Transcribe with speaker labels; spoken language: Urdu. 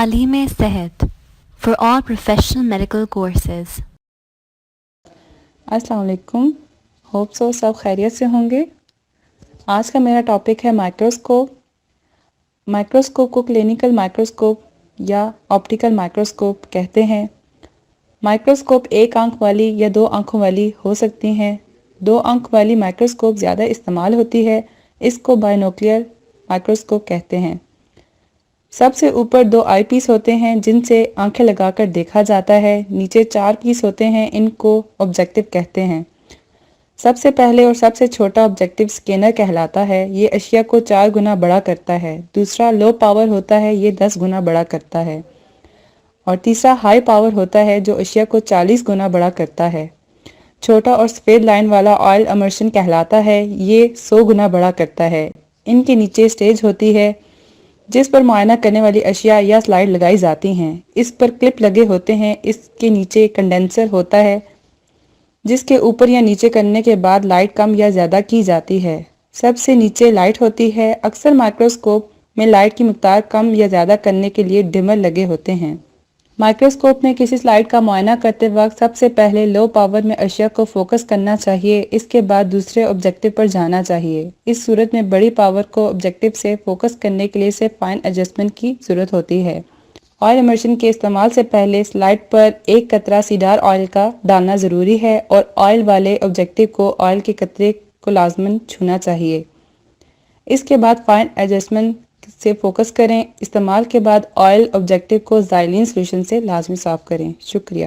Speaker 1: تعلیم صحت for all professional medical courses.
Speaker 2: السلام علیکم. ہوپ سو سب خیریت سے ہوں گے. آج کا میرا ٹاپک ہے مائکروسکوپ. مائکروسکوپ کو کلینکل مائکروسکوپ یا آپٹیکل مائکروسکوپ کہتے ہیں. مائکروسکوپ ایک آنکھ والی یا دو آنکھوں والی ہو سکتی ہیں. دو آنکھ والی مائکروسکوپ زیادہ استعمال ہوتی ہے. اس کو بائنوکلیئر مائکروسکوپ کہتے ہیں. سب سے اوپر دو آئی پیس ہوتے ہیں جن سے آنکھیں لگا کر دیکھا جاتا ہے. نیچے 4 پیس ہوتے ہیں، ان کو آبجیکٹو کہتے ہیں. سب سے پہلے اور سب سے چھوٹا آبجیکٹو سکینر کہلاتا ہے. یہ اشیاء کو 4 گنا بڑا کرتا ہے. دوسرا لو پاور ہوتا ہے، یہ 10 گنا بڑا کرتا ہے. اور تیسرا ہائی پاور ہوتا ہے جو اشیاء کو 40 گنا بڑا کرتا ہے. چھوٹا اور سفید لائن والا آئل امرشن کہلاتا ہے. یہ 100 گنا بڑا کرتا ہے. ان کے نیچے سٹیج ہوتی ہے جس پر معائنہ کرنے والی اشیاء یا سلائیڈ لگائی جاتی ہیں. اس پر کلپ لگے ہوتے ہیں. اس کے نیچے کنڈینسر ہوتا ہے جس کے اوپر یا نیچے کرنے کے بعد لائٹ کم یا زیادہ کی جاتی ہے. سب سے نیچے لائٹ ہوتی ہے. اکثر مائکروسکوپ میں لائٹ کی مقدار کم یا زیادہ کرنے کے لیے ڈمر لگے ہوتے ہیں. مائکروسکوپ میں کسی سلائیڈ کا معائنہ کرتے وقت سب سے پہلے لو پاور میں اشیاء کو فوکس کرنا چاہیے. اس کے بعد دوسرے آبجیکٹو پر جانا چاہیے. اس صورت میں بڑی پاور کو آبجیکٹو سے فوکس کرنے کے لیے صرف فائن ایڈجسٹمنٹ کی ضرورت ہوتی ہے. آئل امرشن کے استعمال سے پہلے سلائیڈ پر ایک قطرہ سیڈار آئل کا ڈالنا ضروری ہے اور آئل والے آبجیکٹو کو آئل کے قطرے کو لازماً چھونا چاہیے. اس کے بعد فائن ایڈجسٹمنٹ سے فوکس کریں. استعمال کے بعد آئل آبجیکٹو کو زائلین سولوشن سے لازمی صاف کریں. شکریہ.